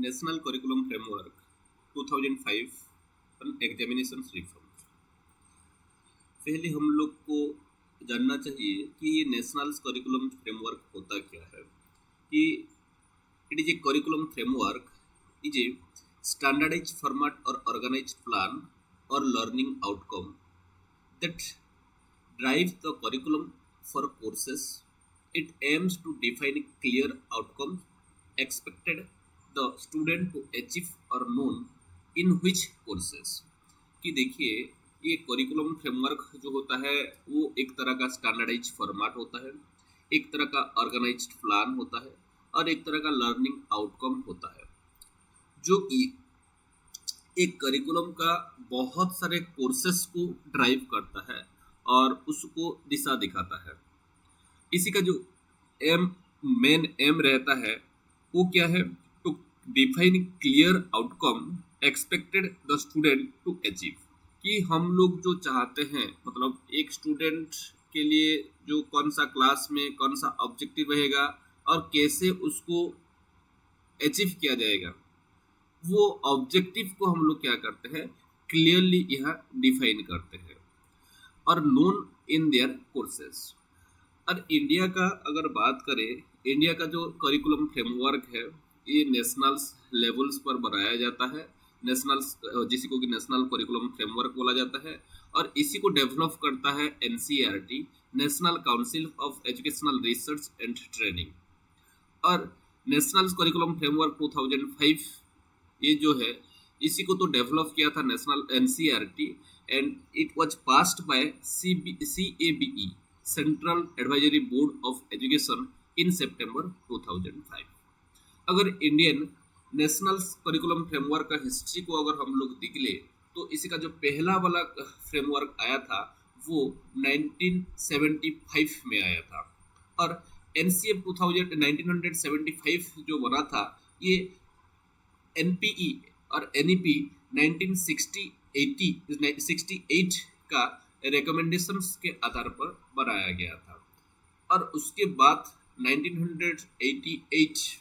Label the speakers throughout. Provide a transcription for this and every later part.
Speaker 1: National curriculum framework 2005 on examination reform. पहले हम लोग को जानना चाहिए कि ये नेशनल करिकुलम फ्रेमवर्क होता क्या है। कि it is a curriculum framework is a standardised format और ऑर्गेनाइज्ड प्लान और learning outcome that drives the curriculum for courses. It aims to define clear outcomes expected the student to achieve or known in which courses। कि देखिए, ये curriculum framework जो होता है वो एक तरह का स्टैंडर्डाइज फॉर्मेट होता है, एक तरह का ऑर्गेनाइज्ड प्लान होता है और एक तरह का लर्निंग आउटकम होता है, जो कि एक करिकुलम का बहुत सारे कोर्सेस को ड्राइव करता है और उसको दिशा दिखाता है। इसी का जो मेन एम रहता है वो क्या है? To define clear outcome expected the student to achieve. कि हम लोग जो चाहते हैं, मतलब एक स्टूडेंट के लिए जो कौन सा क्लास में कौन सा ऑब्जेक्टिव रहेगा और कैसे उसको अचीव किया जाएगा, वो ऑब्जेक्टिव को हम लोग क्या करते हैं, क्लियरली यहाँ डिफाइन करते हैं और नोन इन देयर कोर्सेस। और इंडिया का अगर बात करें, इंडिया का जो करिकुलम फ्रेमवर्क है ये नेशनल लेवल्स पर बनाया जाता है, जिसी को कि नेशनल करिकुलम फ्रेमवर्क बोला जाता है। और इसी को डेवलप करता है NCERT, national council of educational research and training. और नेशनल करिकुलम फ्रेमवर्क 2005 ये जो है इसी को तो डेवलप किया था national NCERT and it was passed by CABE central advisory board of education in September 2005। अगर इंडियन नेशनल करिकुलम फ्रेमवर्क का हिस्ट्री को अगर हम लोग देख ले तो इसी का जो पहला वाला फ्रेमवर्क आया था वो 1975 में आया था। और NCF 1975 जो बना था ये NPE और NEP 1968 का रिकमेंडेशंस के आधार पर बनाया गया था। और उसके बाद 1988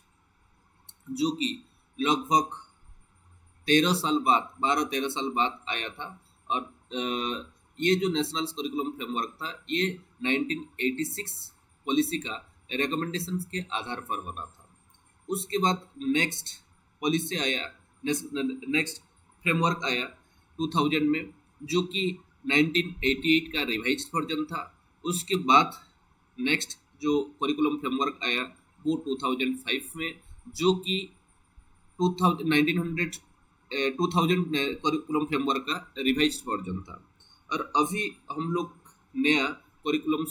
Speaker 1: जो कि लगभग 12-13 साल बाद आया था। और ये जो नेशनल करिकुलम फ्रेमवर्क था ये 1986 पॉलिसी का रिकमेंडेशंस के आधार पर बना था। उसके बाद नेक्स्ट पॉलिसी आया, नेक्स्ट फ्रेमवर्क आया 2000 में, जो कि 1988 का रिवाइज्ड वर्जन था। उसके बाद नेक्स्ट जो करिकुलम फ्रेमवर्क आया वो 2005 में, जो कि 2000 करिकुलम फ्रेमवर्क का रिवाइज्ड वर्जन था। और अभी हम लोग नया करिकुलम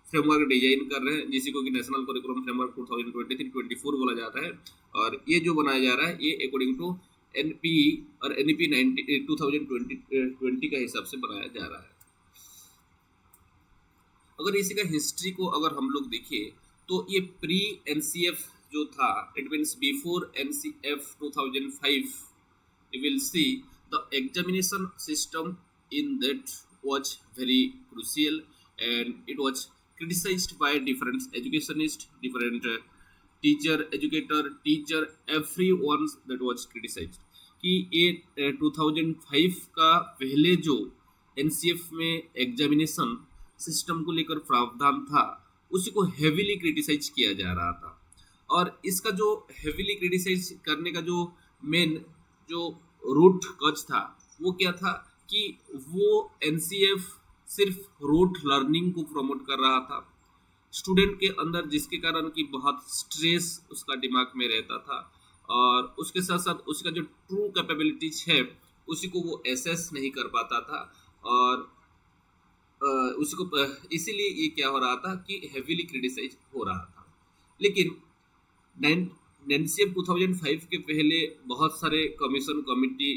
Speaker 1: फ्रेमवर्क डिजाइन कर रहे हैं, जिसी को कि नेशनल करिकुलम फ्रेमवर्क 2023-24 बोला जाता है। और ये जो बनाया जा रहा है ये अकॉर्डिंग टू NPE और NEP 2020 का हिसाब से बनाया जा रहा है। अगर इसी का हिस्ट्री को अगर हम लोग देखें तो ये प्री NCF जो था, it means before NCF 2005, you will see the examination system in that was very crucial and it was criticized by different educationists, different teacher, everyone that was criticized। कि ये 2005 का पहले जो NCF में examination system को लेकर प्रावधान था उसी को हेविली क्रिटिसाइज किया जा रहा था। और इसका जो हेविली क्रिटिसाइज करने का जो मेन जो रूट कज था वो क्या था कि वो NCF सिर्फ रोट लर्निंग को प्रमोट कर रहा था स्टूडेंट के अंदर, जिसके कारण कि बहुत स्ट्रेस उसका दिमाग में रहता था और उसके साथ साथ उसका जो ट्रू कैपेबिलिटीज है उसी को वो एसेस नहीं कर पाता था। और उसको इसीलिए ये क्या हो रहा था कि हेविली क्रिटिसाइज हो रहा था। लेकिन NCF 2005 के पहले बहुत सारे कमीशन कमिटी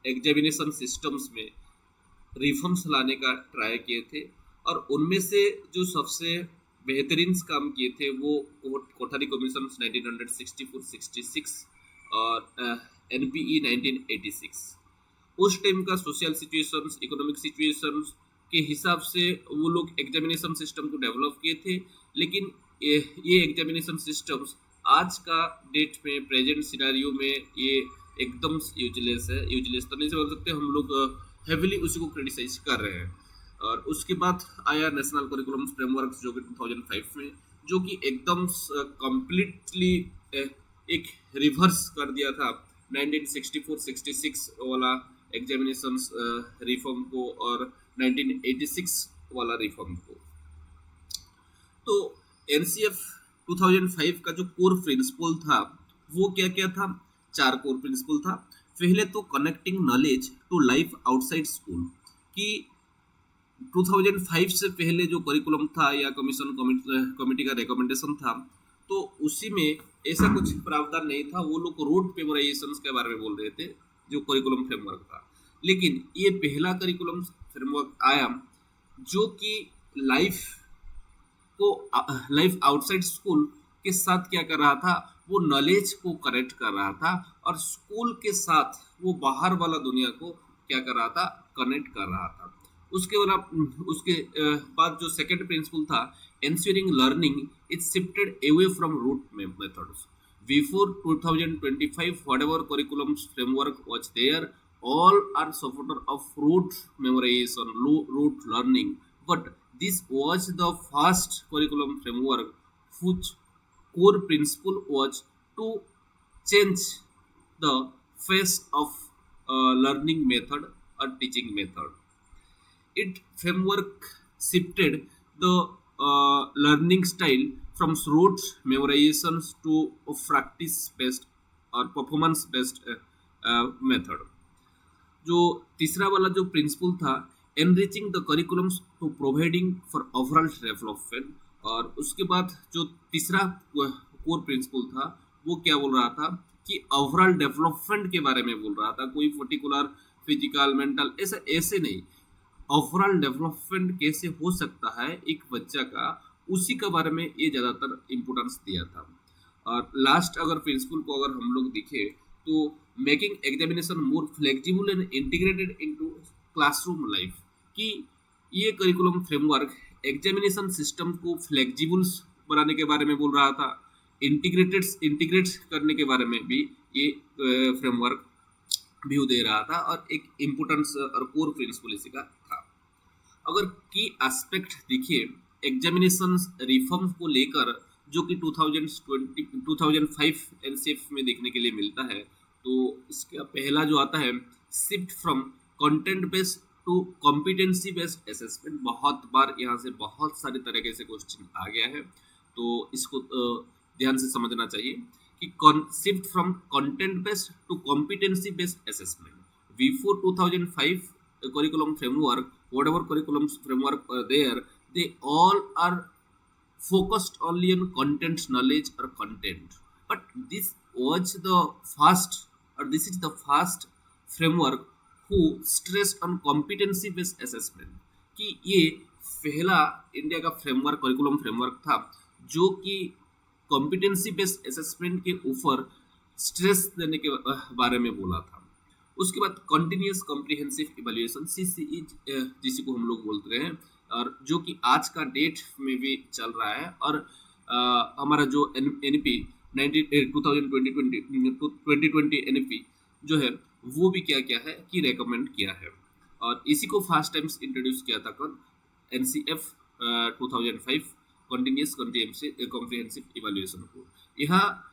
Speaker 1: एग्जामिनेशन सिस्टम्स में रिफॉर्म्स लाने का ट्राई किए थे और उनमें से जो सबसे बेहतरीन काम किए थे वो कोठारी कमीशन 1964-66 और NPE 1986। उस टाइम का सोशल सिचुएशंस, इकोनॉमिक सिचुएशंस के हिसाब से वो लोग एग्जामिनेशन सिस्टम को डेवलप किए थे। लेकिन ये एग्जामिनेशन सिस्टम्स आज का डेट में प्रेजेंट सिनारियो में ये एकदम यूजलेस है। यूजलेस तो नहीं से बोल सकते, हम लोग हेविली उसी को क्रिटिसाइज कर रहे हैं। और उसके बाद आया नेशनल करिकुलम फ्रेमवर्क जो कि 2005 में, जो कि एकदम कंप्लीटली एक रिवर्स कर दिया था 1964-66 वाला एग्जामिनेशंस रिफॉर्म को और 1986 वाला रिफॉर्म को। तो एनसीएफ 2005 का जो कोर प्रिंसिपल था वो क्या क्या था? 4 कोर प्रिंसिपल था। पहले तो connecting knowledge to life outside school, कि 2005 से पहले जो करिकुलम था या कमेटी का रिकमेंडेशन था, तो उसी में ऐसा कुछ प्रावधान नहीं था। वो लोग रोड मेमोराइजेशन के बारे में बोल रहे थे जो करिकुलम फ्रेमवर्क था। लेकिन ये पहला करिकुलम फ्रेमवर्क आया जो कि लाइफ आउटसाइड स्कूल के साथ क्या कर रहा था, वो नॉलेज को कनेक्ट कर रहा था, और स्कूल के साथ वो बाहर वाला दुनिया को क्या कर रहा था, कनेक्ट कर रहा था। उसके बाद जो सेकंड प्रिंसिपल था, ensuring learning is shifted away from rote methods. Before 2025, whatever curriculum framework was there, all are supporter of rote memorization, rote learning. But this was the first curriculum framework whose core principle was to change the face of learning method or teaching method. It framework shifted the learning style from rote memorizations to a practice based और performance based method. जो तीसरा वाला जो principal था, enriching the curriculums to providing for overall development, और उसके बाद जो तीसरा कोर प्रिंसिपल था वो क्या बोल रहा था कि ओवरऑल डेवलपमेंट के बारे में बोल रहा था, कोई पर्टिकुलर फिजिकल मेंटल ऐसे नहीं, ओवरऑल डेवलपमेंट कैसे हो सकता है एक बच्चा का, उसी के बारे में ये ज़्यादातर इम्पोर्टेंस दिया था। और लास्ट अगर प्रिंसिपल को अगर हम लोग देखें तो making examination more flexible and integrated into classroom life, कि ये करिकुलम फ्रेमवर्क एग्जामिनेशन सिस्टम को फ्लेक्सिबल बनाने के बारे में बोल रहा था, इंटीग्रेट करने के बारे में भी ये फ्रेमवर्क व्यू दे रहा था, और एक इम्पोर्टेंस और कोर प्रिंसिपल इसी का था। अगर की एस्पेक्ट देखिए एग्जामिनेशन रिफॉर्म को लेकर, जो कि 2005 एनसीएफ में देखने के लिए मिलता है, तो इसका पहला जो आता है, shift from content based to competency based assessment. बहुत बार यहाँ से बहुत सारे तरीके से क्वेश्चन आ गया है, तो इसको ध्यान से समझना चाहिए कि shift from content based to competency based assessment. Before 2005 curriculum framework, whatever curriculum framework are there, they all are focused only on content knowledge or content. But this was the first, or this is the first framework who stressed on competency based assessment, कि ये पहला India का framework curriculum framework था जो कि competency based assessment के ऊपर stress देने के बारे में बोला था। उसके बाद कंटिन्यूस कॉम्प्रिहेंसिव इवैल्यूएशन, सीसीई जिसको हम लोग बोलते हैं, और जो कि आज का डेट में भी चल रहा है, और हमारा जो एनपी 2020 एनपी जो है वो भी क्या क्या है कि रेकमेंड किया है, और इसी को फर्स्ट टाइम्स इंट्रोड्यूस किया था कौन, एनसीएफ 2005 कंटिन्यूस कॉम्प्रिहेंसिव इवैल्यूएशन को। यहाँ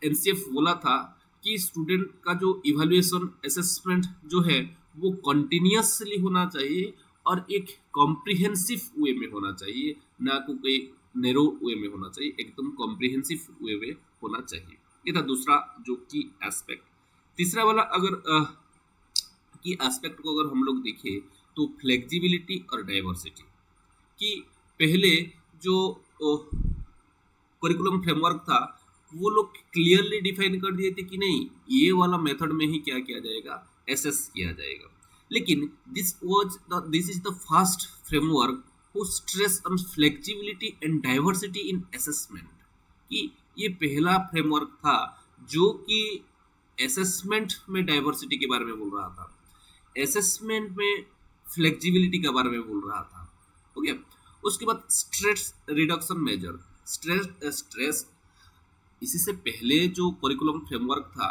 Speaker 1: एनसीएफ बोला था कि स्टूडेंट का जो इवैल्यूएशन असेसमेंट जो है वो कंटिन्यूसली होना चाहिए और एक कॉम्प्रिहेंसिव वे में होना चाहिए, ना को कोई नैरो वे में होना चाहिए, एकदम कॉम्प्रिहेंसिव वे में होना चाहिए। ये था दूसरा जो की एस्पेक्ट। तीसरा वाला अगर की एस्पेक्ट को अगर हम लोग देखें तो फ्लेक्सिबिलिटी और डाइवर्सिटी, कि पहले जो करिकुलम फ्रेमवर्क था वो लोग क्लियरली डिफाइन कर दिए थे कि नहीं ये वाला मेथड में ही क्या किया जाएगा, एसेस किया जाएगा। लेकिन this is the first framework who stress on flexibility and diversity in assessment, कि ये पहला फ्रेमवर्क था जो कि असेसमेंट में डाइवर्सिटी के बारे में बोल रहा था, असेसमेंट में फ्लेक्सिबिलिटी के बारे में बोल रहा था। ओके, उसके बाद स्ट्रेस रिडक्शन मेजर, स्ट्रेस इसी से पहले जो करिकुलम फ्रेमवर्क था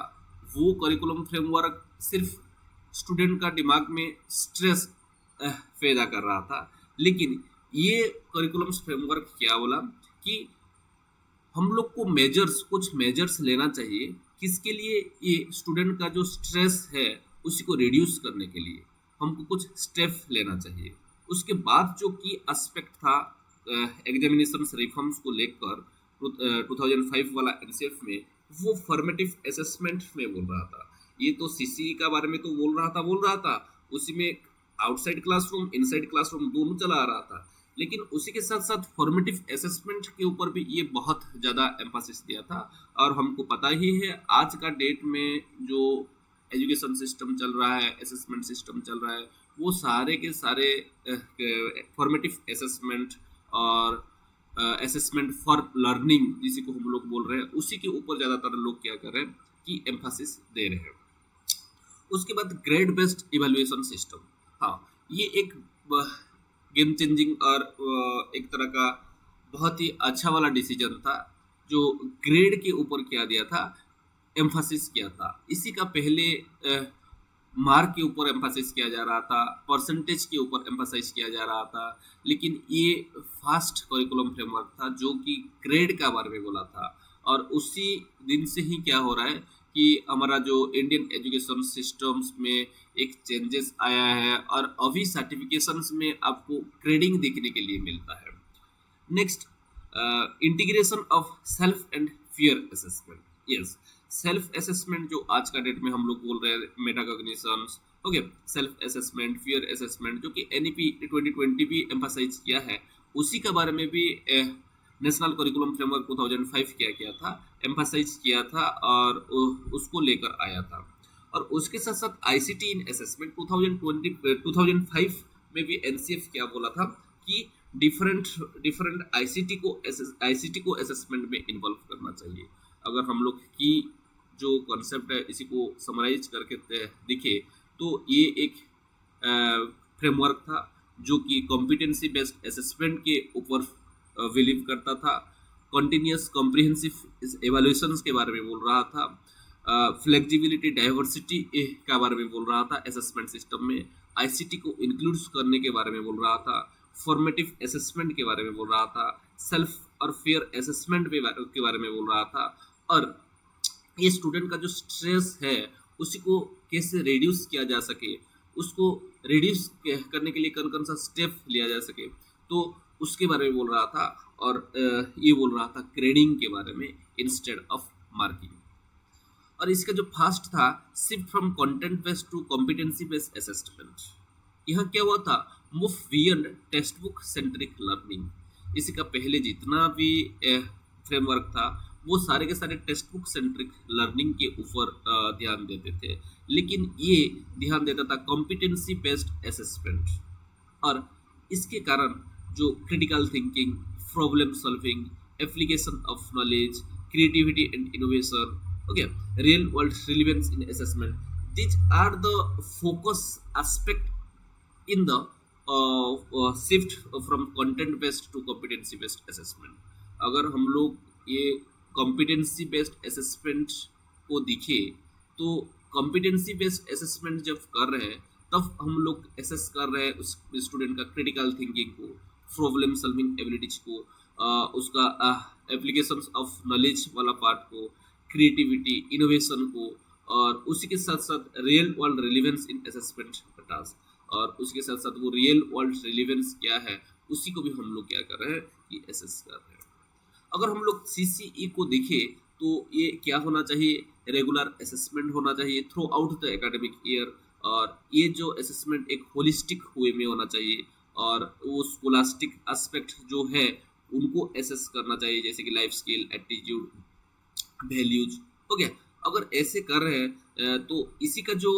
Speaker 1: वो करिकुलम फ्रेमवर्क सिर्फ स्टूडेंट का दिमाग में स्ट्रेस पैदा कर रहा था, लेकिन ये करिकुलम फ्रेमवर्क क्या बोला कि हम लोग को कुछ मेजर्स लेना चाहिए, किसके लिए? ये स्टूडेंट का जो स्ट्रेस है उसी को रिड्यूस करने के लिए हमको कुछ स्टेप लेना चाहिए। उसके बाद जो की एस्पेक्ट था एग्जामिनेशन रिफॉर्म्स को लेकर 2005 वाला एनसीएफ में, वो फॉर्मेटिव असेसमेंट में बोल रहा था। ये तो सीसी का बारे में तो बोल रहा था, उसी में आउटसाइड क्लासरूम इनसाइड क्लासरूम दोनों चला आ रहा था, लेकिन उसी के साथ साथ फॉर्मेटिव असेसमेंट के ऊपर भी ये बहुत ज़्यादा एम्फासिस दिया था। और हमको पता ही है आज का डेट में जो एजुकेशन सिस्टम चल रहा है, असेसमेंट सिस्टम चल रहा है, वो सारे के सारे फॉर्मेटिव असेसमेंट और असेसमेंट फॉर लर्निंग जिसी को हम लोग बोल रहे हैं, उसी के ऊपर ज़्यादातर लोग क्या कर रहे हैं कि एम्फासिस दे रहे हैं। उसके बाद ग्रेड बेस्ड इवेल्युएशन सिस्टम, हाँ ये एक गेम चेंजिंग और एक तरह का बहुत ही अच्छा वाला डिसीजन था, जो ग्रेड के ऊपर क्या दिया था, एम्फासिस किया था। इसी का पहले मार्क के ऊपर एम्फासिस किया जा रहा था, परसेंटेज के ऊपर एम्फासाइज किया जा रहा था, लेकिन ये फास्ट करिकुलम फ्रेमवर्क था जो कि ग्रेड का बारे में बोला था। और उसी दिन से ही क्या हो रहा है कि हमारा जो इंडियन एजुकेशन सिस्टम्स में एक चेंजेस आया है और अभी सर्टिफिकेशंस में आपको ग्रेडिंग देखने के लिए मिलता है। Next, integration of self and fear assessment. Yes, self assessment जो आज का डेट में हम लोग बोल रहे हैं, metacognitions, okay, self assessment, fear assessment, जो कि एनईपी 2020 भी एम्फासाइज किया है, उसी के बारे में भी नेशनल करिकुलम फ्रेमवर्क 2005 किया था, एम्फासाइज किया था और उसको लेकर आया था। और उसके साथ साथ आईसीटी इन असेसमेंट 2005 में भी एनसीएफ क्या बोला था कि डिफरेंट आईसीटी को असेसमेंट में इन्वॉल्व करना चाहिए। अगर हम लोग की जो कॉन्सेप्ट है इसी को समराइज करके दिखे तो ये एक फ्रेमवर्क था जो कि कॉम्पिटेंसी बेस्ड असेसमेंट के ऊपर बिलीव करता था, कॉन्टिन्यूस कॉम्प्रिहेंसिव एवेल्यूशंस के बारे में बोल रहा था, फ्लेक्सिबिलिटी डाइवर्सिटी के बारे में बोल रहा था असेसमेंट सिस्टम में, आईसीटी को इंक्लूड करने के बारे में बोल रहा था, फॉर्मेटिव असेसमेंट के बारे में बोल रहा था, सेल्फ और फेयर असेसमेंट के बारे में बोल रहा था, और ये स्टूडेंट का जो स्ट्रेस है उसी को कैसे रिड्यूस किया जा सके, उसको रिड्यूस करने के लिए कौन कौन सा स्टेप लिया जा सके, तो उसके बारे में बोल रहा था। और ये बोल रहा था ग्रेडिंग के बारे में इंस्टेड ऑफ मार्किंग। और इसका जो फर्स्ट था, shift from content based to competency based assessment. यहाँ क्या हुआ था, move beyond text book centric learning. इसी का पहले जितना भी फ्रेमवर्क था वो सारे के सारे टेक्स्ट बुक सेंट्रिक लर्निंग के ऊपर ध्यान देते थे, लेकिन ये ध्यान देता था कॉम्पिटेंसी बेस्ड असेसमेंट। और इसके कारण जो critical thinking, problem solving, application of knowledge, creativity and innovation, okay, real world relevance in assessment, these are the focus aspect in the shift from content based to competency based assessment। अगर हम लोग ये competency based assessment को दिखे तो competency based assessment जब कर रहे हैं तब हम लोग assess कर रहे हैं उस स्टूडेंट का क्रिटिकल थिंकिंग को, प्रॉब्लम सॉल्विंग एबिलिटीज को, उसका एप्लीकेशंस ऑफ नॉलेज वाला पार्ट को, क्रिएटिविटी, इनोवेशन को, और उसी के साथ साथ real world relevance in assessment task, और उसके साथ साथ वो रियल वर्ल्ड रिलेवेंस क्या है उसी को भी हम लोग क्या कर रहे हैं कि एसेस कर रहे हैं। अगर हम लोग सीसीई को देखें तो ये क्या होना चाहिए, रेगुलर असेसमेंट होना चाहिए through out the academic year, और ये जो असेसमेंट एक होलिस्टिक वे में होना चाहिए, और वो स्कोलास्टिक एस्पेक्ट जो है उनको एसेस करना चाहिए, जैसे कि life skill, attitude, values, okay. अगर ऐसे कर रहे हैं तो इसी का जो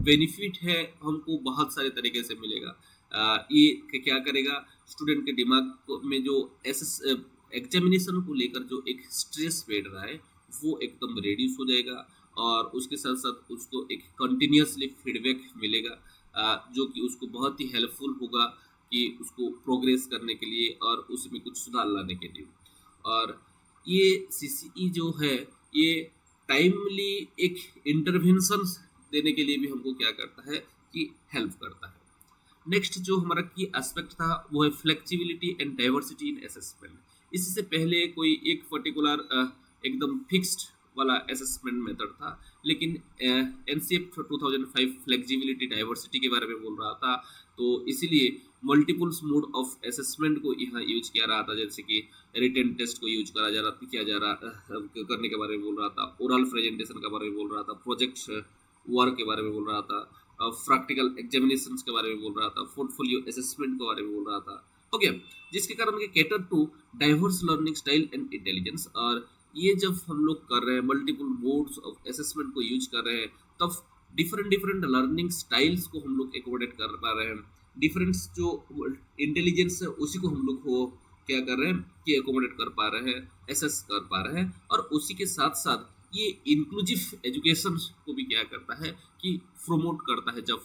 Speaker 1: बेनिफिट है हमको बहुत सारे तरीके से मिलेगा। ये क्या करेगा, स्टूडेंट के दिमाग में जो एग्जामिनेशन को लेकर जो एक स्ट्रेस बैठ रहा है वो एकदम रिड्यूस हो जाएगा, और उसके साथ साथ उसको एक कंटिन्यूसली फीडबैक मिलेगा जो कि उसको बहुत ही हेल्पफुल होगा कि उसको प्रोग्रेस करने के लिए और उसमें कुछ सुधार लाने के लिए। और ये CCE जो है ये टाइमली एक इंटरवेंशन देने के लिए भी हमको क्या करता है कि हेल्प करता है। नेक्स्ट जो हमारा की एस्पेक्ट था वो है flexibility and diversity in assessment. इससे पहले कोई एक पर्टिकुलर एकदम फिक्स्ड वाला असेसमेंट मेथड था, लेकिन NCF 2005 फ्लेक्सिबिलिटी डाइवर्सिटी के बारे में बोल रहा था, तो इसीलिए मल्टीपल्स मोड ऑफ असेसमेंट को यहाँ यूज किया रहा था, जैसे कि रिटन टेस्ट को यूज किया जा रहा करने के बारे में बोल रहा था, ओरल प्रेजेंटेशन के बारे में बोल रहा था, प्रोजेक्ट वर्क के बारे में बोल रहा था, प्रैक्टिकल एग्जामिनेशंस के बारे में बोल रहा था, पोर्टफोलियो असेसमेंट के बारे में बोल रहा था। ओके, जिसके कारण के cater to diverse learning style and intelligence. और ये जब हम लोग कर रहे हैं मल्टीपल मोड्स ऑफ असेसमेंट को यूज कर रहे हैं, तब डिफरेंट लर्निंग स्टाइल्स को हम लोग एकोमोडेट कर पा रहे हैं। डिफरेंट जो इंटेलिजेंस है उसी को हम लोग को क्या कर रहे हैं कि एकोमोडेट कर पा रहे हैं, एसेस कर पा रहे हैं। और उसी के साथ साथ ये इंक्लूसिव एजुकेशन को भी क्या करता है कि प्रोमोट करता है, जब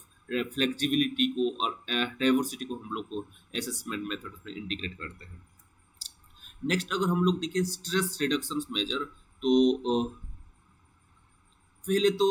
Speaker 1: फ्लेक्सिबिलिटी को और डाइवर्सिटी को हम लोग को असेसमेंट मेथड में इंटीग्रेट करते हैं। नेक्स्ट अगर हम लोग देखें स्ट्रेस रिडक्शन मेजर, तो पहले तो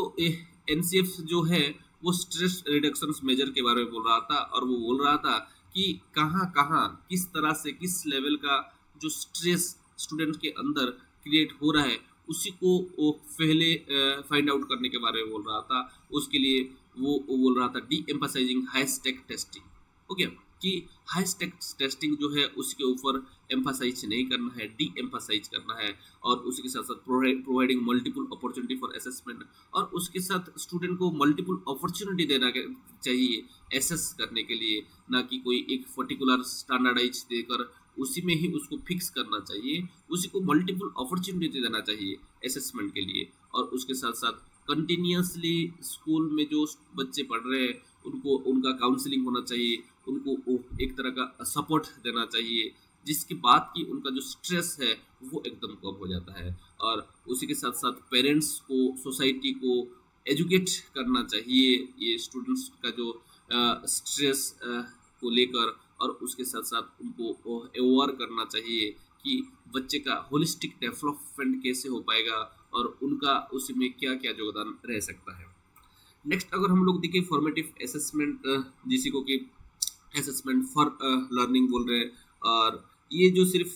Speaker 1: NCF जो है वो स्ट्रेस रिडक्शन मेजर के बारे में बोल रहा था, और वो बोल रहा था कि कहाँ कहाँ किस तरह से किस लेवल का जो स्ट्रेस स्टूडेंट के अंदर क्रिएट हो रहा है उसी को वो पहले फाइंड आउट करने के बारे में बोल रहा था। उसके लिए वो बोल रहा था deemphasising high stake testing. Okay, कि हाई स्टेक टेस्टिंग जो है उसके ऊपर एम्फसाइज नहीं करना है, डी एम्फसाइज करना है, और उसके साथ साथ providing multiple opportunity for assessment, और उसके साथ स्टूडेंट को मल्टीपल अपॉर्चुनिटी देना चाहिए एसेस करने के लिए, ना कि कोई एक पर्टिकुलर स्टैंडर्डाइज देकर उसी में ही उसको फिक्स करना चाहिए, उसी को मल्टीपल अपॉर्चुनिटी देना चाहिए असेसमेंट के लिए। और उसके साथ साथ कंटिन्यूसली स्कूल में जो बच्चे पढ़ रहे हैं उनको उनका काउंसलिंग होना चाहिए, उनको एक तरह का सपोर्ट देना चाहिए, जिसके बाद कि उनका जो स्ट्रेस है वो एकदम कम हो जाता है। और उसी के साथ साथ पेरेंट्स को, सोसाइटी को एजुकेट करना चाहिए ये स्टूडेंट्स का जो स्ट्रेस को लेकर, और उसके साथ साथ उनको अवेयर करना चाहिए कि बच्चे का होलिस्टिक डेवलपमेंट कैसे हो पाएगा और उनका उसमें क्या क्या योगदान रह सकता है। नेक्स्ट अगर हम लोग देखें फॉर्मेटिव असेसमेंट, जिसी को कि असेसमेंट फॉर लर्निंग बोल रहे हैं, और ये जो सिर्फ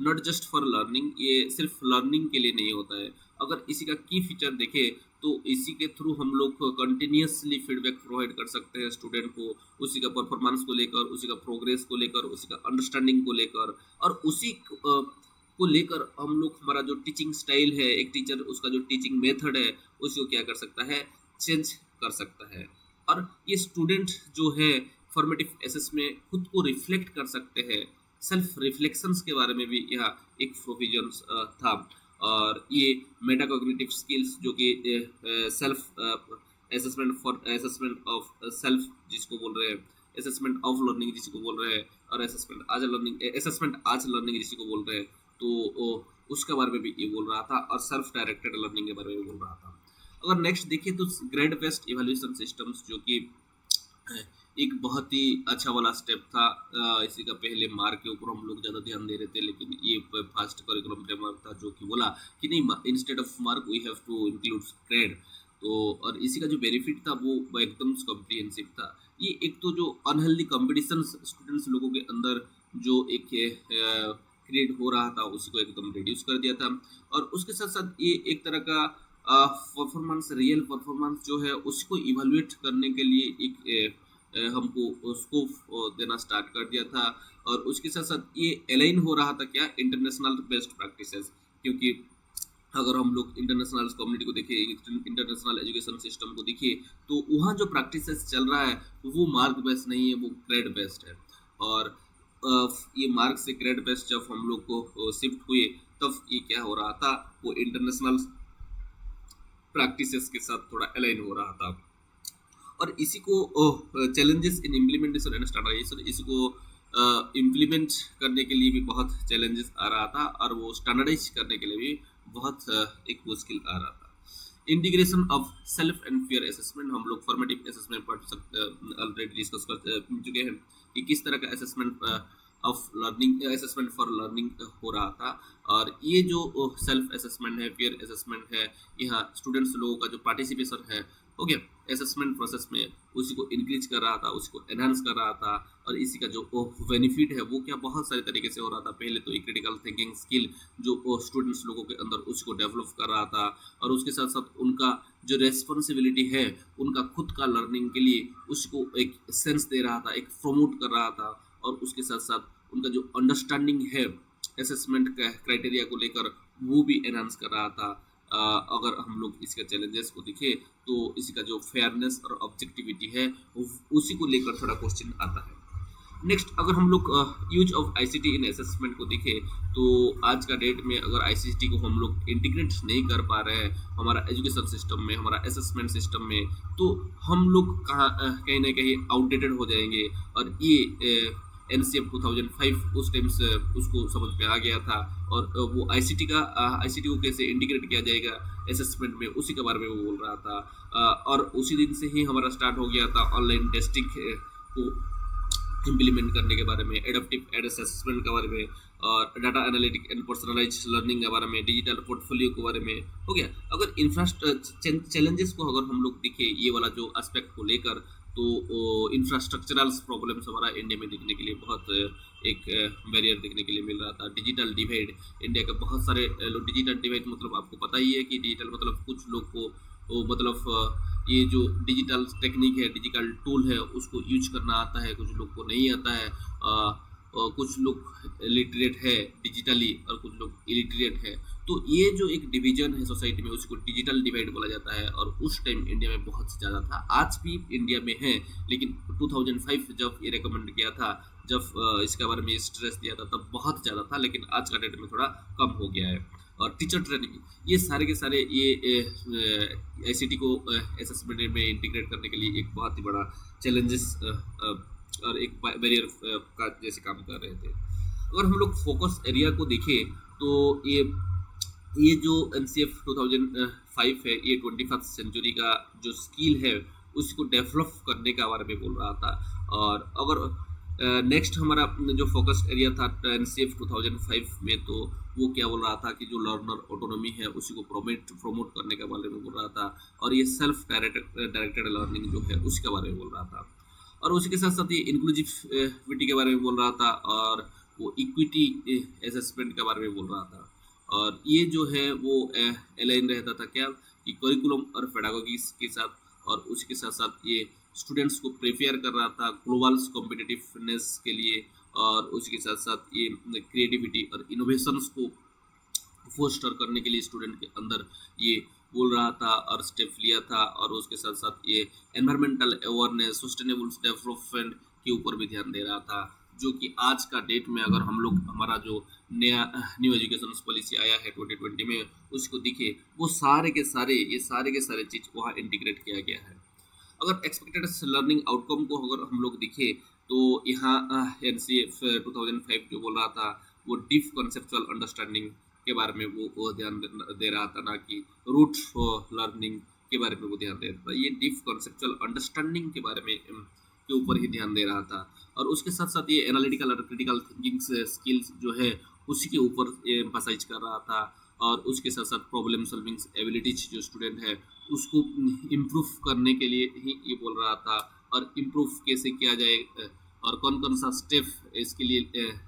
Speaker 1: नॉट जस्ट फॉर लर्निंग, ये सिर्फ लर्निंग के लिए नहीं होता है। अगर इसी का की फीचर देखें तो इसी के थ्रू हम लोग कंटिन्यूसली फीडबैक प्रोवाइड कर सकते हैं स्टूडेंट को, उसी का परफॉर्मेंस को लेकर, उसी का प्रोग्रेस को लेकर, उसी का अंडरस्टैंडिंग को लेकर, और उसी को लेकर हम लोग हमारा जो टीचिंग स्टाइल है, एक टीचर उसका जो टीचिंग मेथड है उसको क्या कर सकता है, चेंज कर सकता है। और ये स्टूडेंट जो है फॉर्मेटिव एसेस में खुद को रिफ्लेक्ट कर सकते हैं, सेल्फ रिफ्लेक्शंस के बारे में भी यहाँ एक प्रोविजन था। और ये मेटाकॉग्निटिव स्किल्स जो कि self assessment for assessment of self जिसको बोल रहे हैं, असेसमेंट ऑफ लर्निंग जिसको बोल रहे हैं, और असेसमेंट आज लर्निंग जिसको बोल रहे हैं, तो उसके बारे में भी ये बोल रहा था, और सेल्फ डायरेक्टेड लर्निंग के बारे में बोल रहा था। अगर नेक्स्ट देखिए तो ग्रेड बेस्ड इवैल्यूएशन सिस्टम्स, जो कि एक बहुत ही अच्छा वाला स्टेप था। इसी का पहले मार्क के ऊपर हम लोग ज़्यादा ध्यान दे रहे थे, लेकिन ये फास्ट करिकुलम फ्रेमवर्क था जो कि बोला कि नहीं, instead of mark we have to include grade. तो और इसी का जो बेनिफिट था वो एकदम कॉम्प्रिहेंसिव था। ये एक तो जो अनहेल्दी कॉम्पिटिशन स्टूडेंट्स लोगों के अंदर जो एक क्रिएट हो रहा था उसको एकदम रिड्यूस कर दिया था, और उसके साथ साथ ये एक तरह का परफॉर्मेंस, रियल परफॉर्मेंस जो है उसको इवेलुएट करने के लिए एक हमको स्कोप देना स्टार्ट कर दिया था। और उसके साथ साथ ये अलाइन हो रहा था क्या, इंटरनेशनल बेस्ट प्रैक्टिसेस, क्योंकि अगर हम लोग इंटरनेशनल कम्युनिटी को देखें, इंटरनेशनल एजुकेशन सिस्टम को देखिए, तो वहाँ जो प्रैक्टिसेस चल रहा है वो मार्क बेस्ड नहीं है, वो ग्रेड बेस्ड है। और ये मार्क से ग्रेड बेस्ड जब हम लोग को शिफ्ट हुए, तब ये क्या हो रहा था, वो इंटरनेशनल प्रैक्टिसेस के साथ थोड़ा अलाइन हो रहा था। और इसी को challenges in implementation and standardisation, इसको इम्प्लीमेंट करने के लिए भी बहुत चैलेंजेस आ रहा था, और वो स्टैंडर्डाइज करने के लिए भी बहुत एक मुश्किल आ रहा था। Integration of self and peer assessment, हम लोग फॉर्मेटिव असेसमेंट पढ़ सकते ऑलरेडी डिस्कस कर चुके हैं कि किस तरह का assessment of learning assessment for learning हो रहा था। और ये जो सेल्फ असेसमेंट है, पीयर असेसमेंट है, यहाँ स्टूडेंट्स लोगों का जो पार्टिसिपेशन है, ओके, असेसमेंट प्रोसेस में उसी को इंक्रीज कर रहा था, उसी को एनहांस कर रहा था। और इसी का जो बेनिफिट है वो क्या बहुत सारे तरीके से हो रहा था। पहले तो एक क्रिटिकल थिंकिंग स्किल जो स्टूडेंट्स लोगों के अंदर उसको डेवलप कर रहा था, और उसके साथ साथ उनका जो रेस्पॉन्सिबिलिटी है उनका खुद का लर्निंग के लिए उसको एक सेंस दे रहा था, एक प्रमोट कर रहा था। और उसके साथ साथ उनका जो अंडरस्टैंडिंग है असेसमेंट क्राइटेरिया को लेकर वो भी एनहांस कर रहा था। अगर हम लोग इसके चैलेंजेस को देखें तो इसी का जो फेयरनेस और ऑब्जेक्टिविटी है उसी को लेकर थोड़ा क्वेश्चन आता है। नेक्स्ट, अगर हम लोग use of ICT in assessment को देखें तो आज का डेट में अगर आईसीटी को हम लोग इंटीग्रेट नहीं कर पा रहे हैं हमारा एजुकेशन सिस्टम में, हमारा असेसमेंट सिस्टम में, तो हम लोग कहीं ना कहीं आउटडेटेड हो जाएंगे। और ये एनसीएफ 2005 उस टाइम से उसको समझ में आ गया था। और वो आईसीटी को कैसे इंटीग्रेट किया जाएगा असेसमेंट में, उसी के बारे में वो बोल रहा था। और उसी दिन से ही हमारा स्टार्ट हो गया था ऑनलाइन टेस्टिंग को इम्प्लीमेंट करने के बारे में, एडेप्टिव असेसमेंट के बारे में, और data analytic and personalise learning के बारे में, डिजिटल पोर्टफोलियो के बारे में हो गया। अगर इंफ्रास्ट्रक्चर चैलेंजेस को अगर हम लोग देखें ये वाला जो एस्पेक्ट को लेकर, तो इंफ्रास्ट्रक्चरल प्रॉब्लम्स हमारा इंडिया में देखने के लिए बहुत एक बैरियर देखने के लिए मिल रहा था। डिजिटल डिवाइड, इंडिया के बहुत सारे लोग, डिजिटल डिवाइड मतलब आपको पता ही है कि डिजिटल मतलब कुछ लोग को मतलब ये जो डिजिटल टेक्निक है, डिजिटल टूल है, उसको यूज करना आता है, कुछ लोग को नहीं आता है। कुछ लोग लिटरेट है डिजिटली और कुछ लोग इलिटरेट है। तो ये जो एक डिवीजन है सोसाइटी में उसको डिजिटल डिवाइड बोला जाता है। और उस टाइम इंडिया में बहुत ज़्यादा था, आज भी इंडिया में है, लेकिन 2005 जब ये रिकमेंड किया था, जब इसके बारे में स्ट्रेस दिया था, तब बहुत ज़्यादा था, लेकिन आज का डेट में थोड़ा कम हो गया है। और टीचर ट्रेनिंग, ये सारे के सारे ये आईसीटी को असेसमेंट में इंटीग्रेट करने के लिए एक बहुत ही बड़ा चैलेंजेस और एक बैरियर का जैसे काम कर रहे थे। अगर हम लोग फोकस एरिया को देखें तो ये जो एनसीएफ 2005 है, ये 21st सेंचुरी का जो स्किल है उसको डेवलप करने का बारे में बोल रहा था। और अगर नेक्स्ट हमारा जो फोकस एरिया था एनसीएफ 2005 में, तो वो क्या बोल रहा था कि जो लर्नर ऑटोनॉमी है उसी को प्रमोट करने के बारे में बोल रहा था। और ये सेल्फ डायरेक्टेड लर्निंग जो है उसके बारे में बोल रहा था। और उसी के साथ साथ ये इंक्लूसिविटी के बारे में बोल रहा था, और वो इक्विटी असेसमेंट के बारे में बोल रहा था। और ये जो है वो अलाइन रहता था क्या कि करिकुलम और पेडागोगी के साथ, और उसके साथ साथ ये स्टूडेंट्स को प्रिपेयर कर रहा था ग्लोबल कॉम्पिटिटिवनेस के लिए। और उसके साथ साथ ये क्रिएटिविटी और इनोवेशंस को फोस्टर करने के लिए स्टूडेंट के अंदर ये बोल रहा था और स्टेप लिया था। और उसके साथ साथ ये एनवायरमेंटल अवेयरनेस, सस्टेनेबल डेवलपमेंट के ऊपर भी ध्यान दे रहा था, जो कि आज का डेट में अगर हम लोग हमारा जो नया न्यू एजुकेशन पॉलिसी आया है 2020 में उसको दिखे, वो सारे के सारे चीज़ वहाँ इंटीग्रेट किया गया है। अगर एक्सपेक्टेड लर्निंग आउटकम को अगर हम लोग दिखे तो यहाँ एनसीएफ 2005 जो बोल रहा था वो डीप कॉन्सेप्चुअल अंडरस्टैंडिंग के बारे में वो ध्यान दे रहा था, ना कि रूट लर्निंग के बारे में वो ध्यान दे रहा था। ये डीप कॉन्सेप्चुअल अंडरस्टैंडिंग के बारे में के ऊपर ही ध्यान दे रहा था। और उसके साथ साथ ये एनालिटिकल और क्रिटिकल थिंकिंग स्किल्स जो है उसी के ऊपर एम्फसाइज कर रहा था। और उसके साथ साथ प्रॉब्लम सॉल्विंग एबिलिटीज जो स्टूडेंट है उसको इम्प्रूव करने के लिए ही ये बोल रहा था। और इम्प्रूव कैसे किया जाए और कौन कौन सा स्टेप इसके लिए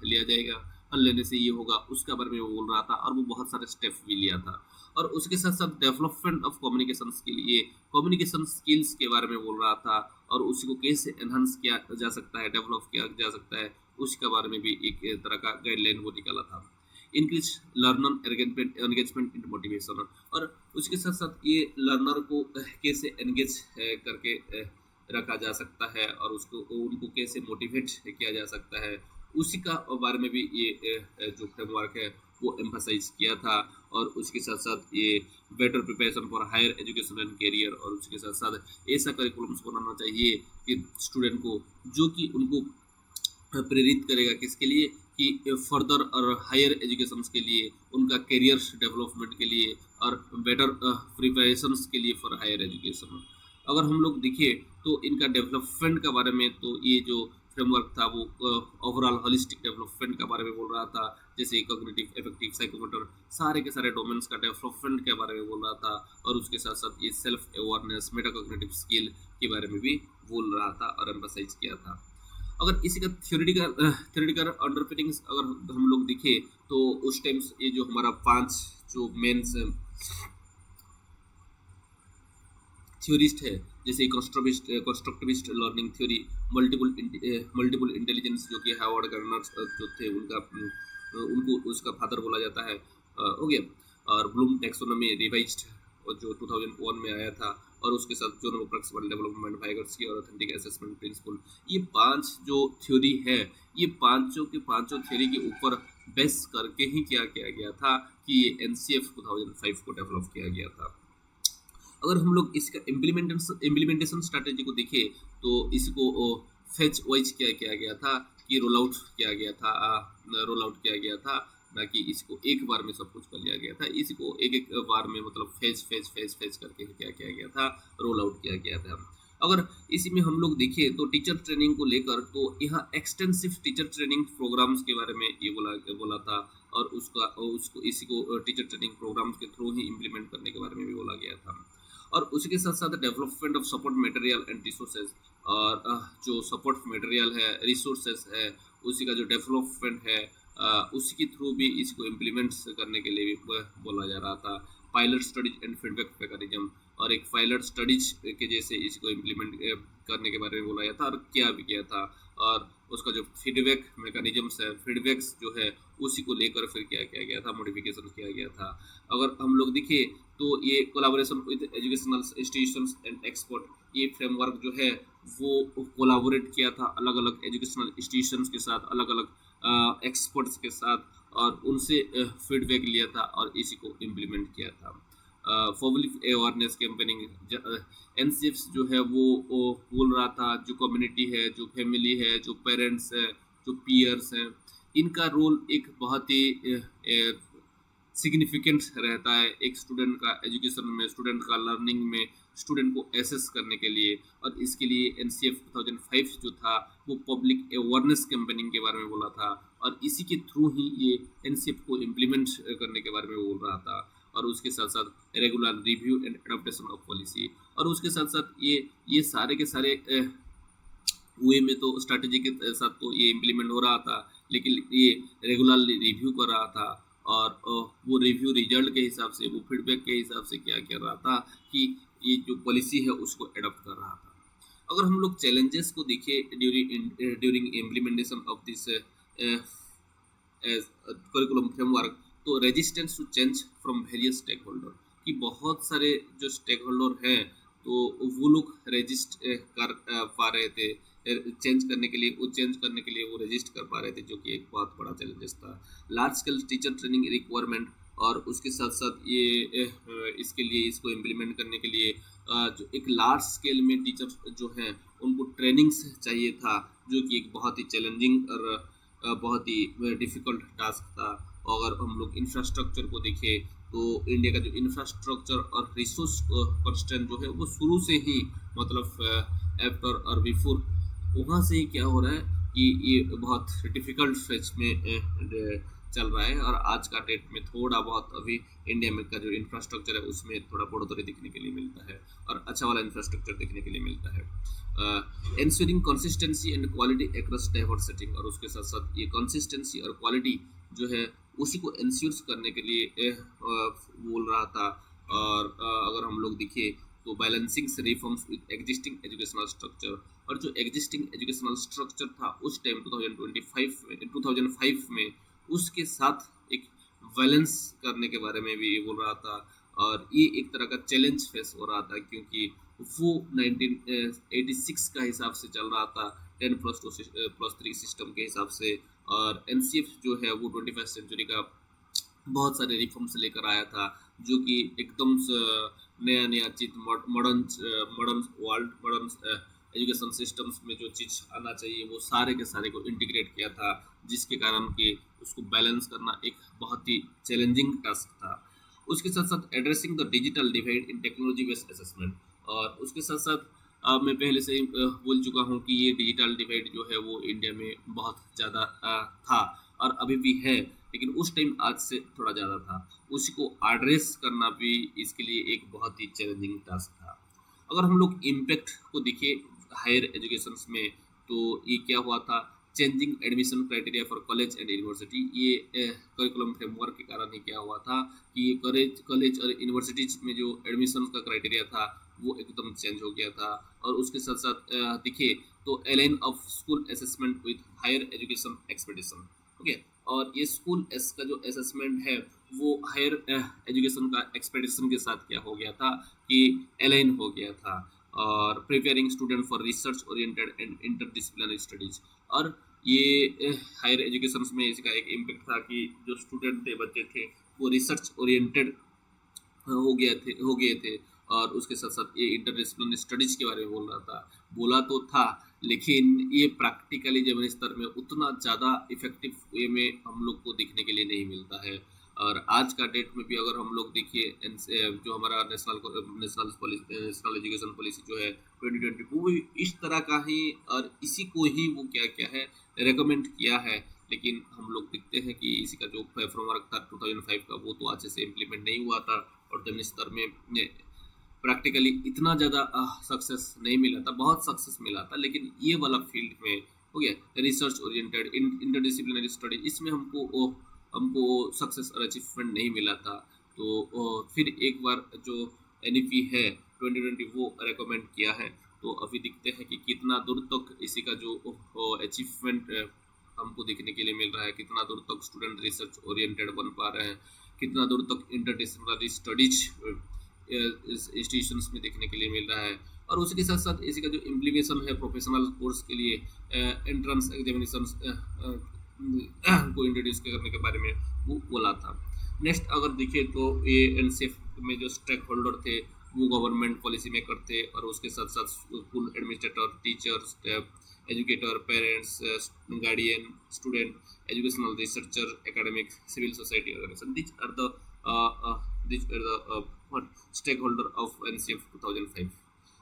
Speaker 1: लिया जाएगा और लेने से ये होगा, उसका बारे में वो बोल रहा था। और वो बहुत सारे स्टेप भी लिया था। और उसके साथ साथ डेवलपमेंट ऑफ कम्युनिकेशन स्किल, ये कम्युनिकेशन स्किल्स के बारे में बोल रहा था। और उसी को कैसे एनहांस किया जा सकता है, डेवलप किया जा सकता है, उसके बारे में भी एक तरह का गाइडलाइन वो निकाला था। Increase learner engagement in motivation, और उसके साथ साथ ये लर्नर को कैसे एंगेज करके रखा जा सकता है और उसको उनको कैसे मोटिवेट किया जा सकता है, उसी का बारे में भी ये जो फ्रेमवर्क है वो एम्फसाइज किया था। और उसके साथ साथ ये better preparation for higher education and career, और उसके साथ साथ ऐसा करिकुलम्स बनाना चाहिए कि स्टूडेंट को जो कि उनको प्रेरित करेगा किसके लिए कि फर्दर और हायर एजुकेशन के लिए, उनका करियर डेवलपमेंट के लिए और बेटर प्रिपरेशंस के लिए फॉर हायर एजुकेशन। अगर हम लोग देखिए तो इनका डेवलपमेंट के बारे में, तो ये जो फ्रेमवर्क था वो ओवरऑल होलिस्टिक डेवलपमेंट के बारे में बोल रहा था, जैसे कॉग्निटिव, इफेक्टिव, साइकोमोटर, सारे के सारे डोमेन्स का डेवलपमेंट के बारे में बोल रहा था। और उसके साथ साथ ये सेल्फ अवेयरनेस, मेटाकॉग्निटिव स्किल के बारे में भी बोल रहा था और एम्फसाइज किया था। अगर इसी का थ्योरेटिकल अंडरपिनिंग्स अगर हम लोग देखें तो उस टाइम ये जो हमारा 5 जो मेंस थ्योरिस्ट है, जैसे constructivist learning theory, multiple intelligence जो कि हार्वर्ड गर्नर जो थे उनको उसका फादर बोला जाता है, हो गया। और ब्लूम टैक्सोनॉमी रिवाइज्ड जो 2001 में आया था, और उसके साथ जो प्रोक्सिमल डेवलपमेंट, वाइगर्स्की और ऑथेंटिक असेसमेंट प्रिंसिपल, ये 5 जो थ्योरी है, ये पांचों के पांचों थ्योरी के ऊपर बेस करके ही क्या किया गया था कि ये NCF 2005 को डेवलप किया गया था। अगर हम लोग इसका इम्प्लीमेंटेशन स्ट्रैटेजी को देखें तो इसको फेच वाइज क्या किया गया था कि रोल आउट किया गया था, ना कि इसको एक बार में सब कुछ कर लिया गया था। इसको एक एक बार में मतलब फेज करके क्या किया गया था, रोल आउट किया गया था। अगर इसी में हम लोग देखें तो टीचर ट्रेनिंग को लेकर तो यहाँ एक्सटेंसिव टीचर ट्रेनिंग प्रोग्राम्स के बारे में ये बोला था, और उसको इसी को टीचर ट्रेनिंग प्रोग्राम्स के थ्रू ही इम्प्लीमेंट करने के बारे में भी बोला गया था। और उसके साथ साथ development of support material and resources, और जो सपोर्ट मटेरियल है, रिसोर्सेज है, उसी का जो डेवलपमेंट है, उसी के थ्रू भी इसको इम्प्लीमेंट करने के लिए भी बोला जा रहा था। Pilot studies and feedback mechanism, और एक पायलट स्टडीज के जैसे इसको इम्प्लीमेंट करने के बारे में बोला गया था, और किया भी किया था। और उसका जो फीडबैक मैकेनिज्म्स है, फीडबैक्स जो है, उसी को लेकर फिर क्या किया गया था, मॉडिफिकेशन किया गया था। अगर हम लोग देखें तो ये collaboration with educational institutions and expert, ये फ्रेमवर्क जो है वो कोलैबोरेट किया था अलग अलग एजुकेशनल इंस्टीट्यूशंस के साथ, अलग अलग एक्सपर्ट्स के साथ, और उनसे फीडबैक लिया था और इसी को इम्प्लीमेंट किया था। पब्लिक अवेयरनेस कैंपेनिंग, NCF जो है वो बोल रहा था जो कम्युनिटी है, जो फैमिली है, जो पेरेंट्स है, जो पीयर्स हैं, इनका रोल एक बहुत ही सिग्निफिकेंट रहता है एक स्टूडेंट का एजुकेशन में, स्टूडेंट का लर्निंग में, स्टूडेंट को एसेस करने के लिए। और इसके लिए NCF 2005 जो था वो पब्लिक अवेयरनेस कैंपेनिंग के बारे में बोला था, और इसी के थ्रू ही ये NCF को इम्प्लीमेंट करने के बारे में बोल रहा था। और उसके साथ साथ regular review and adaptation of policy, और उसके साथ साथ ये सारे के सारे वे में तो स्ट्रैटेजी के साथ तो ये इम्प्लीमेंट हो रहा था, लेकिन ये रेगुलर रिव्यू कर रहा था, और वो रिव्यू रिजल्ट के हिसाब से, वो फीडबैक के हिसाब से क्या कर रहा था कि ये जो पॉलिसी है उसको एडॉप्ट कर रहा था। अगर हम लोग चैलेंजेस को देखें during implementation of this curriculum framework, तो resistance to change from various stakeholder, कि बहुत सारे जो स्टेक होल्डर हैं तो वो लोग रेजिस्ट कर पा रहे थे, चेंज करने के लिए वो रजिस्ट कर पा रहे थे, जो कि एक बहुत बड़ा चैलेंजेस था। Large scale teacher training requirement, और उसके साथ साथ ये इसके लिए, इसको इम्प्लीमेंट करने के लिए जो एक लार्ज स्केल में टीचर जो हैं उनको ट्रेनिंग्स चाहिए था, जो कि एक बहुत ही चैलेंजिंग और बहुत ही डिफ़िकल्ट टास्क था। अगर हम लोग इंफ्रास्ट्रक्चर को देखें तो इंडिया का जो इंफ्रास्ट्रक्चर और रिसोर्स कंस्ट्रेंट जो है वो शुरू से ही मतलब आफ्टर और बिफोर वहाँ से ही क्या हो रहा है कि ये बहुत डिफ़िकल्ट फेज में चल रहा है। और आज का डेट में थोड़ा बहुत अभी इंडिया में का जो इंफ्रास्ट्रक्चर है उसमें थोड़ा बढ़ोतरी देखने के लिए मिलता है, और अच्छा वाला इंफ्रास्ट्रक्चर देखने के लिए मिलता है। Ensuring consistency and quality across diverse setting, और उसके साथ साथ ये कंसिस्टेंसी और क्वालिटी जो है उसी को इंश्योर करने के लिए बोल रहा था। और अगर हम लोग देखें तो balancing reforms with existing educational structure, और जो एग्जिस्टिंग एजुकेशनल स्ट्रक्चर था उस टाइम 2005 में उसके साथ एक बैलेंस करने के बारे में भी बोल रहा था। और ये एक तरह का चैलेंज फेस हो रहा था, क्योंकि वो 1986 का हिसाब से चल रहा था, 10+2+3 सिस्टम के हिसाब से। और NCF जो है वो 21st सेंचुरी का बहुत सारे रिफॉर्म्स लेकर आया था, जो कि एकदम नया चीज, modern world, modern education systems में जो चीज़ आना चाहिए वो सारे के सारे को इंटीग्रेट किया था, जिसके कारण कि उसको बैलेंस करना एक बहुत ही चैलेंजिंग टास्क था। उसके साथ साथ addressing the digital divide in technology based assessment, और उसके साथ साथ मैं पहले से ही बोल चुका हूँ कि ये डिजिटल डिवाइड जो है वो इंडिया में बहुत ज़्यादा था और अभी भी है, लेकिन उस टाइम आज से थोड़ा ज़्यादा था। उसी को एड्रेस करना भी इसके लिए एक बहुत ही चैलेंजिंग टास्क था। अगर हम लोग इम्पैक्ट को देखें हायर एजुकेशन में, तो ये क्या हुआ था, changing admission criteria for college and university, ये करिकुलम फ्रेमवर्क के कारण ही क्या हुआ था कि ये कॉलेज और यूनिवर्सिटीज में जो एडमिशन का क्राइटेरिया था वो एकदम चेंज हो गया था। और उसके साथ साथ देखिए तो align of school assessment with higher education expectation, okay. और ये स्कूल एस का जो असेसमेंट है वो हायर एजुकेशन का एक्सपेक्टेशन के साथ क्या हो गया था कि अलाइन हो गया था। और preparing student for research oriented and interdisciplinary studies, और ये हायर एजुकेशन में इसका एक इम्पैक्ट था कि जो स्टूडेंट थे, बच्चे थे, वो रिसर्च ओरिएंटेड हो गए थे। और उसके साथ साथ ये इंटरडिसिप्लिनरी स्टडीज के बारे में बोल रहा था, बोला तो था, लेकिन ये प्रैक्टिकली जब स्तर में उतना ज़्यादा इफेक्टिव वे में हम लोग को देखने के लिए नहीं मिलता है। और आज का डेट में भी अगर हम लोग देखिए जो हमारा नेशनल एजुकेशन पॉलिसी जो है 2020, वो भी इस तरह का ही और इसी को ही वो क्या क्या है रेकमेंड किया है। लेकिन हम लोग देखते हैं कि इसी का जो फ्रेमवर्क था 2005 का, वो तो अच्छे से इम्प्लीमेंट नहीं हुआ था और जन स्तर में प्रैक्टिकली इतना ज़्यादा सक्सेस नहीं मिला था। बहुत सक्सेस मिला था, लेकिन ये वाला फील्ड में हो गया रिसर्च ओरिएंटेड इंटरडिसिप्लिनरी स्टडी, इसमें हमको सक्सेस और अचीवमेंट नहीं मिला था। तो फिर एक बार जो एनईपी है 2020 वो रेकमेंड किया है, तो अभी दिखते हैं कि कितना दूर तक इसी का जो अचीवमेंट हमको देखने के लिए मिल रहा है, कितना दूर तक स्टूडेंट रिसर्च ओरिएंटेड बन पा रहे हैं, कितना दूर तक इंटरडिसिप्लिनरी स्टडीज इंस्टीट्यूशंस में देखने के लिए मिल रहा है। और उसके साथ साथ इसी का जो इम्प्लीमेशन है प्रोफेशनल कोर्स के लिए एंट्रेंस एग्जामिनेशन को इंट्रोड्यूस करने के बारे में वो बोला था। नेक्स्ट अगर देखिए तो ये एनसीएफ में जो स्टेक होल्डर थे वो गवर्नमेंट पॉलिसी मेकर थे, और उसके साथ साथ school administrator, teachers, educator, parents, guardian, student, educational researcher, academic, civil society organisation, these are the stakeholder of NCF 2005।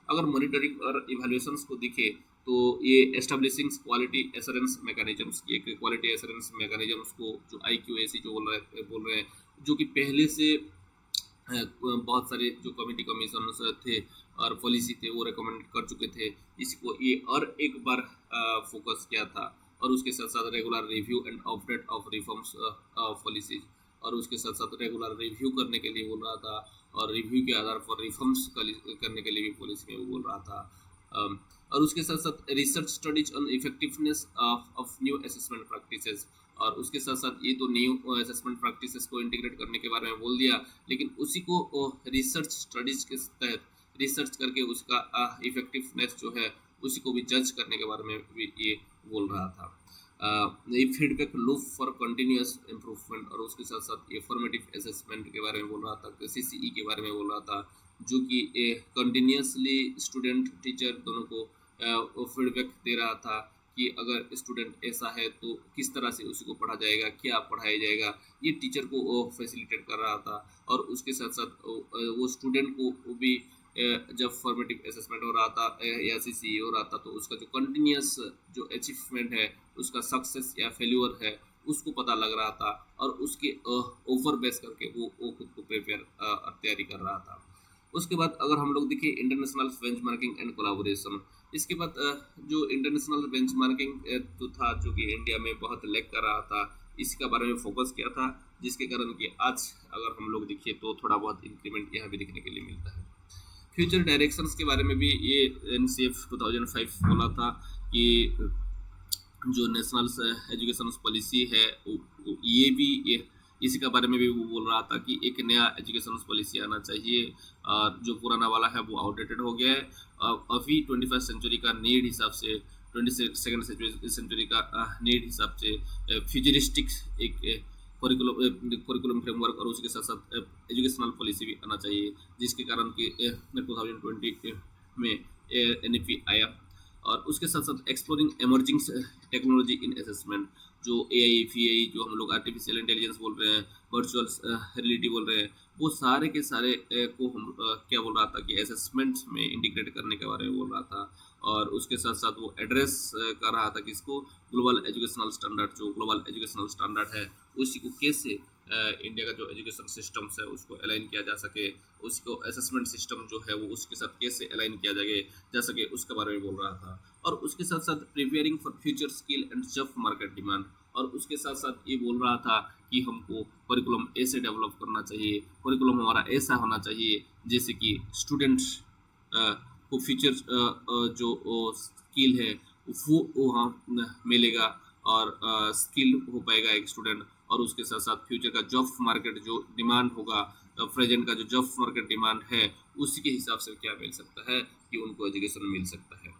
Speaker 1: अगर मॉनिटरिंग और इवैल्यूएशंस को दिखे तो ये एस्टेब्लिशिंग क्वालिटी एश्योरेंस मैकेनिज्म्स, ये क्वालिटी एश्योरेंस मैकेनिज्म्स को जो IQAC जो बोल रहे हैं, जो कि पहले से बहुत सारे जो कमेटी कमीशन थे और पॉलिसी थे वो रेकमेंड कर चुके थे, इसको ये और एक बार फोकस किया था। और उसके साथ साथ regular review and update of reforms policies, और उसके साथ साथ रेगुलर रिव्यू करने के लिए बोल रहा था, और रिव्यू के आधार पर रिफॉर्म्स करने के लिए भी पॉलिसी में वो बोल रहा था। और उसके साथ साथ research studies on effectiveness of new assessment practices, और उसके साथ साथ ये तो न्यू असेसमेंट प्रैक्टिसेस को इंटीग्रेट करने के बारे में बोल दिया, लेकिन उसी को रिसर्च स्टडीज के तहत रिसर्च करके उसका इफेक्टिवनेस जो है उसी को भी जज करने के बारे में भी ये बोल रहा था। ये feedback loop for continuous improvement, और उसके साथ साथ ये फॉर्मेटिव असेसमेंट के बारे में बोल रहा था, CCE के बारे में बोल रहा था, जो कि कंटिन्यूअसली स्टूडेंट टीचर दोनों को फीडबैक दे रहा था कि अगर स्टूडेंट ऐसा है तो किस तरह से उसी को पढ़ा जाएगा, क्या पढ़ाया जाएगा, ये टीचर को फैसिलिटेट कर रहा था। और उसके साथ साथ वो स्टूडेंट को भी जब फॉर्मेटिव असेसमेंट हो रहा था या CCE हो रहा था, तो उसका जो कंटिन्यूअस जो अचीवमेंट है, उसका सक्सेस या फेल्यूर है, उसको पता लग रहा था, और उसके ओवर बेस करके वो खुद को तैयारी कर रहा था। उसके बाद अगर हम लोग देखिए इंटरनेशनल बेंचमार्किंग एंड कोलैबोरेशन, इसके बाद जो इंटरनेशनल बेंचमार्किंग जो था, जो कि इंडिया में बहुत लैग कर रहा था, इसके बारे में फोकस किया था, जिसके कारण कि आज अगर हम लोग देखिए तो थोड़ा बहुत इंक्रीमेंट यहाँ भी देखने के लिए मिलता है। फ्यूचर डायरेक्शंस के बारे में भी ये NCF 2005 बोला था कि जो नेशनल एजुकेशन पॉलिसी है ये भी इसी के बारे में भी वो बोल रहा था कि एक नया एजुकेशन पॉलिसी आना चाहिए, जो पुराना वाला है वो आउटडेटेड हो गया है। अभी 21st सेंचुरी का नीड हिसाब से, 22nd सेंचुरी का नीड हिसाब से फ्यूचरिस्टिक एक करिकुलम फ्रेमवर्क और उसके साथ साथ एजुकेशनल पॉलिसी भी आना चाहिए, जिसके कारण कि 2020 में NEP आया।
Speaker 2: और उसके साथ साथ exploring emerging technology in assessment, जो एआई वीआई जो हम लोग आर्टिफिशियल इंटेलिजेंस बोल रहे हैं, वर्चुअल रियलिटी बोल रहे हैं, वो सारे के सारे को हम क्या बोल रहा था कि असेसमेंट्स में इंटीग्रेट करने के बारे में बोल रहा था। और उसके साथ साथ वो एड्रेस कर रहा था कि इसको ग्लोबल एजुकेशनल स्टैंडर्ड, जो ग्लोबल एजुकेशनल स्टैंडर्ड है उसी को कैसे इंडिया का जो एजुकेशन सिस्टम्स है उसको अलाइन किया जा सके, उसको असेसमेंट सिस्टम जो है वो उसके साथ कैसे अलाइन किया जा सके उसके बारे में बोल रहा था। और उसके साथ साथ preparing for future skill and job market demand, और उसके साथ साथ ये बोल रहा था कि हमको करिकुलम ऐसे डेवलप करना चाहिए, करिकुलम हमारा ऐसा होना चाहिए जैसे कि स्टूडेंट्स को फ्यूचर जो स्किल है वो वहाँ मिलेगा, और स्किल हो पाएगा एक स्टूडेंट। और उसके साथ साथ फ्यूचर का जॉब मार्केट जो डिमांड होगा, प्रेजेंट का जो जॉब मार्केट डिमांड है उसके हिसाब से क्या मिल सकता है कि उनको एजुकेशन मिल सकता है।